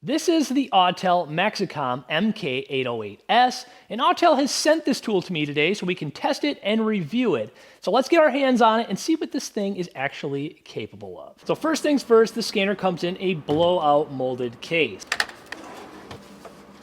This is the Autel MaxiCOM MK808S, and Autel has sent this tool to me today so we can test it and review it. So let's get our hands on it and see what this thing is actually capable of. So first things first, the scanner comes in a blowout molded case.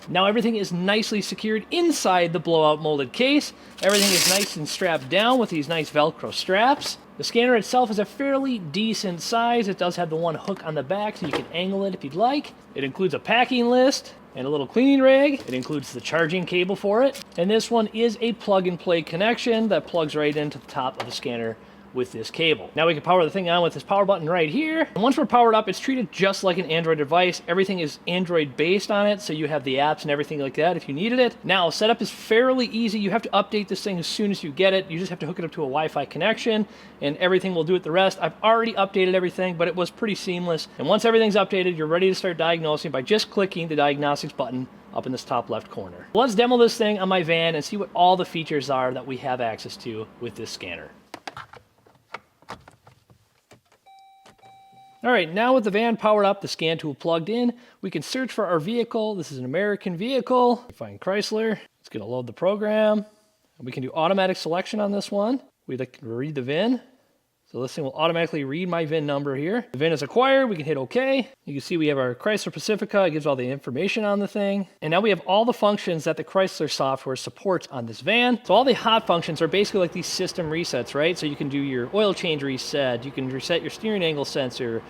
Now everything is nicely secured inside the blowout molded case. Everything is nice and strapped down with these nice Velcro straps. The scanner itself is a fairly decent size. It does have the one hook on the back so you can angle it if you'd like. It includes a packing list and a little cleaning rag. It includes the charging cable for it. And this one is a plug and play connection that plugs right into the top of the scanner with this cable. Now we can power the thing on with this power button right here. And once we're powered up, it's treated just like an Android device. Everything is Android based on it, so you have the apps and everything like that if you needed it. Now, setup is fairly easy. You have to update this thing as soon as you get it. You just have to hook it up to a Wi-Fi connection and everything will do it the rest. I've already updated everything, but it was pretty seamless. And once everything's updated, you're ready to start diagnosing by just clicking the diagnostics button up in this top left corner. Let's demo this thing on my van and see what all the features are that we have access to with this scanner. All right, now with the van powered up, the scan tool plugged in, we can search for our vehicle. This is an American vehicle. Find Chrysler. It's gonna load the program. We can do automatic selection on this one. We can read the VIN. So this thing will automatically read my VIN number here. The VIN is acquired, we can hit OK. You can see we have our Chrysler Pacifica. It gives all the information on the thing. And now we have all the functions that the Chrysler software supports on this van. So all the hot functions are basically like these system resets, right? So you can do your oil change reset, you can reset your steering angle sensor,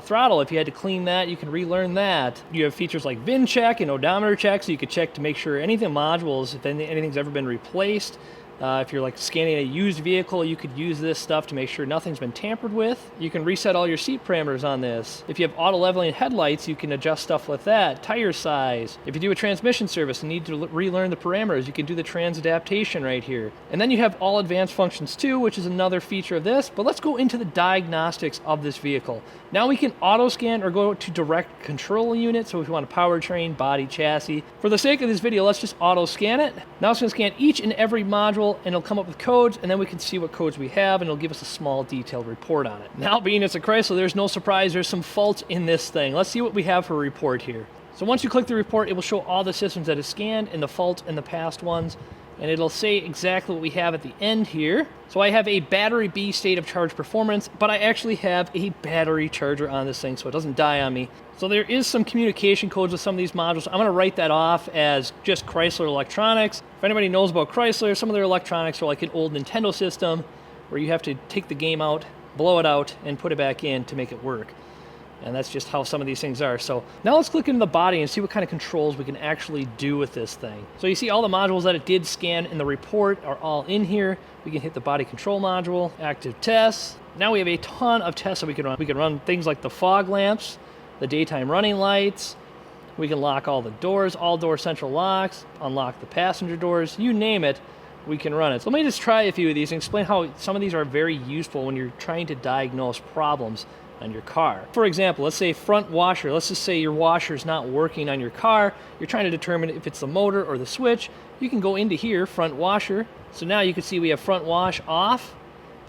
throttle, if you had to clean that, you can relearn that. You have features like VIN check and odometer check, so you could check to make sure anything modules, if anything's ever been replaced. If you're like scanning a used vehicle, you could use this stuff to make sure nothing's been tampered with. You can reset all your seat parameters on this. If you have auto leveling headlights, you can adjust stuff like that. Tire size. If you do a transmission service and need to relearn the parameters, you can do the trans adaptation right here. And then you have all advanced functions too, which is another feature of this. But let's go into the diagnostics of this vehicle. Now we can auto scan or go to direct control unit. So if you want a powertrain, body, chassis. For the sake of this video, let's just auto scan it. Now it's going to scan each and every module and it'll come up with codes, and then we can see what codes we have, and it'll give us a small detailed report on it. Now, being it's a Chrysler, there's no surprise, there's some faults in this thing. Let's see what we have for a report here. So once you click the report, it will show all the systems that it's scanned and the faults in the past ones, and it'll say exactly what we have at the end here. So I have a battery B state of charge performance, but I actually have a battery charger on this thing so it doesn't die on me. So there is some communication codes with some of these modules. I'm gonna write that off as just Chrysler electronics. If anybody knows about Chrysler, some of their electronics are like an old Nintendo system where you have to take the game out, blow it out, and put it back in to make it work. And that's just how some of these things are. So now let's click into the body and see what kind of controls we can actually do with this thing. So you see all the modules that it did scan in the report are all in here. We can hit the body control module, active tests. Now we have a ton of tests that we can run. We can run things like the fog lamps, the daytime running lights. We can lock all the doors, all door central locks, unlock the passenger doors, you name it, we can run it. So let me just try a few of these and explain how some of these are very useful when you're trying to diagnose problems on your car. For example, let's say front washer. Let's just say your washer is not working on your car. You're trying to determine if it's the motor or the switch. You can go into here, front washer. So now you can see we have front wash off,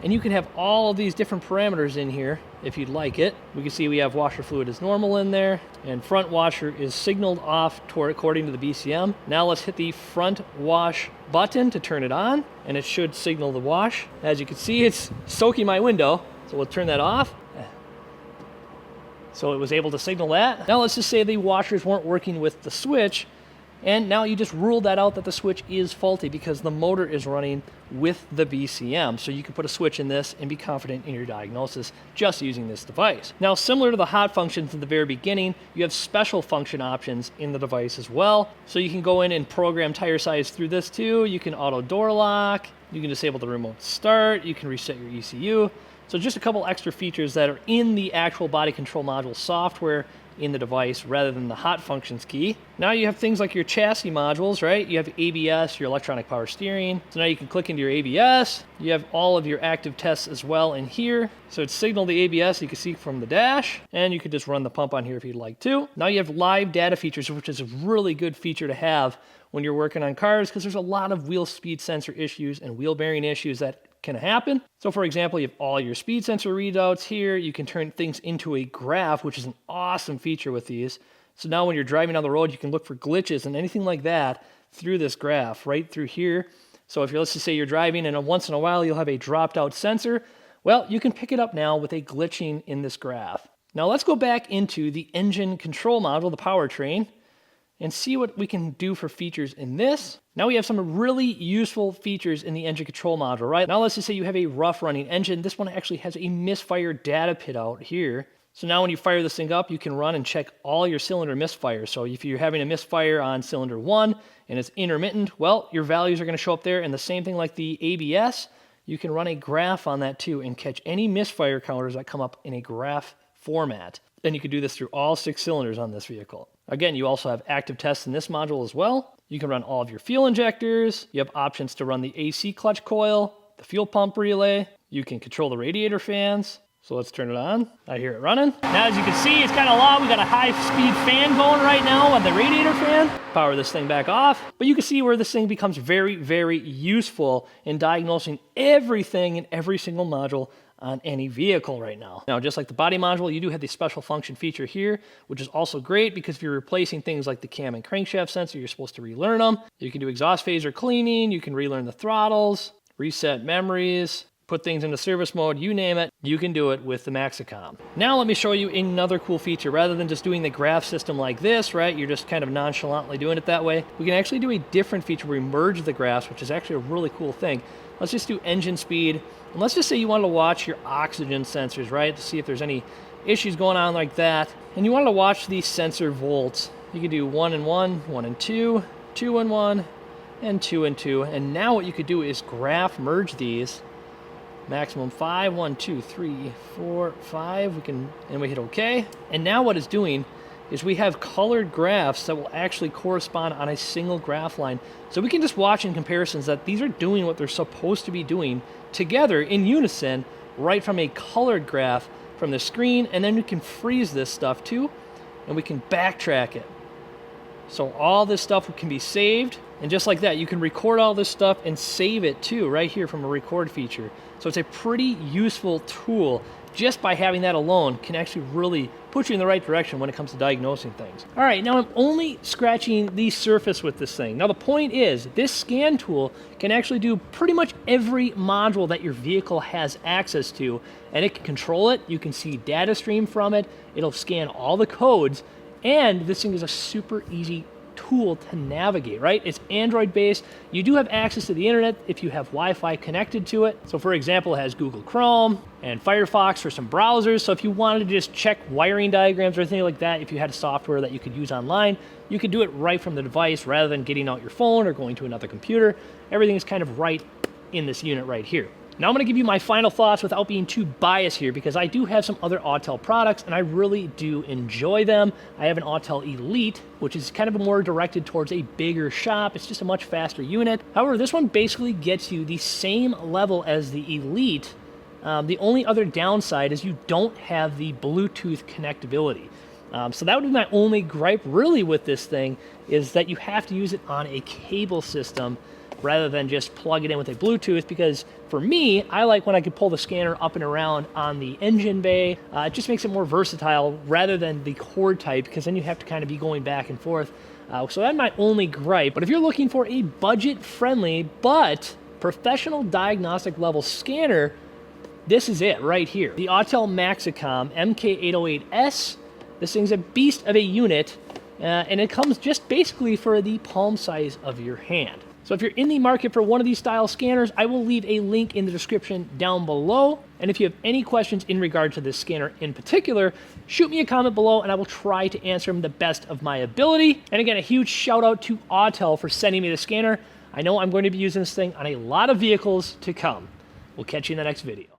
and you can have all of these different parameters in here if you'd like it. We can see we have washer fluid as normal in there, and front washer is signaled off according to the BCM. Now let's hit the front wash button to turn it on, and it should signal the wash. As you can see, it's soaking my window, so we'll turn that off. So it was able to signal that. Now let's just say the washers weren't working with the switch, and now you just ruled that out that the switch is faulty because the motor is running with the BCM. So you can put a switch in this and be confident in your diagnosis just using this device. Now, similar to the hot functions in the very beginning, you have special function options in the device as well. So you can go in and program tire size through this too. You can auto door lock, you can disable the remote start, you can reset your ECU. So just a couple extra features that are in the actual body control module software in the device rather than the hot functions key. Now you have things like your chassis modules, right? You have ABS, your electronic power steering. So now you can click into your ABS. You have all of your active tests as well in here. So it's signaled the ABS you can see from the dash, and you could just run the pump on here if you'd like to. Now you have live data features, which is a really good feature to have when you're working on cars because there's a lot of wheel speed sensor issues and wheel bearing issues that can happen. So for example, you have all your speed sensor readouts here. You can turn things into a graph, which is an awesome feature with these. So now when you're driving down the road, you can look for glitches and anything like that through this graph, right through here. So if you're, let's just say you're driving and once in a while you'll have a dropped out sensor, well, you can pick it up now with a glitching in this graph. Now let's go back into the engine control module, the powertrain, and see what we can do for features in this. Now we have some really useful features in the engine control module, right? Now let's just say you have a rough running engine. This one actually has a misfire data pit out here. So now when you fire this thing up, you can run and check all your cylinder misfires. So if you're having a misfire on cylinder 1 and it's intermittent, well, your values are going to show up there. And the same thing like the ABS, you can run a graph on that too and catch any misfire counters that come up in a graph format. Then you can do this through all 6 cylinders on this vehicle. Again, you also have active tests in this module as well. You can run all of your fuel injectors. You have options to run the AC clutch coil, the fuel pump relay. You can control the radiator fans. So let's turn it on. I hear it running. Now as you can see, it's kind of loud. We got a high-speed fan going right now on the radiator fan. Power this thing back off. But you can see where this thing becomes very, very useful in diagnosing everything in every single module on any vehicle right now. Now, just like the body module, you do have the special function feature here, which is also great because if you're replacing things like the cam and crankshaft sensor, you're supposed to relearn them. You can do exhaust phaser cleaning, you can relearn the throttles, reset memories, put things into service mode, you name it, you can do it with the MaxiCOM. Now let me show you another cool feature. Rather than just doing the graph system like this, right, you're just kind of nonchalantly doing it that way, we can actually do a different feature where we merge the graphs, which is actually a really cool thing. Let's just do engine speed, and let's just say you wanted to watch your oxygen sensors, right, to see if there's any issues going on like that, and you wanted to watch these sensor volts. You can do 1 and 1, 1 and 2, 2 and 1, and 2 and 2, and now what you could do is graph merge these. Maximum 5, 1, 2, 3, 4, 5, we hit OK. And now what it's doing is we have colored graphs that will actually correspond on a single graph line. So we can just watch in comparisons that these are doing what they're supposed to be doing together in unison right from a colored graph from the screen, and then we can freeze this stuff too, and we can backtrack it. So all this stuff can be saved, and just like that, you can record all this stuff and save it too, right here from a record feature. So it's a pretty useful tool. Just by having that alone can actually really put you in the right direction when it comes to diagnosing things. All right, now I'm only scratching the surface with this thing. Now the point is, this scan tool can actually do pretty much every module that your vehicle has access to, and it can control it. You can see data stream from it. It'll scan all the codes, and this thing is a super easy tool to navigate, right? It's Android based. You do have access to the internet if you have Wi-Fi connected to it. So for example, it has Google Chrome and Firefox for some browsers. So if you wanted to just check wiring diagrams or anything like that, if you had a software that you could use online, you could do it right from the device rather than getting out your phone or going to another computer. Everything is kind of right in this unit right here. Now I'm going to give you my final thoughts without being too biased here, because I do have some other Autel products and I really do enjoy them. I have an Autel Elite, which is kind of more directed towards a bigger shop. It's just a much faster unit. However, this one basically gets you the same level as the Elite. The only other downside is you don't have the Bluetooth connectability. So that would be my only gripe really with this thing, is that you have to use it on a cable system rather than just plug it in with a Bluetooth, because for me, I like when I can pull the scanner up and around on the engine bay. It just makes it more versatile rather than the cord type, because then you have to kind of be going back and forth. So that's my only gripe. But if you're looking for a budget-friendly but professional diagnostic level scanner, this is it right here. The Autel MaxiCOM MK808S. This thing's a beast of a unit, and it comes just basically for the palm size of your hand. So if you're in the market for one of these style scanners, I will leave a link in the description down below. And if you have any questions in regard to this scanner in particular, shoot me a comment below and I will try to answer them the best of my ability. And again, a huge shout out to Autel for sending me the scanner. I know I'm going to be using this thing on a lot of vehicles to come. We'll catch you in the next video.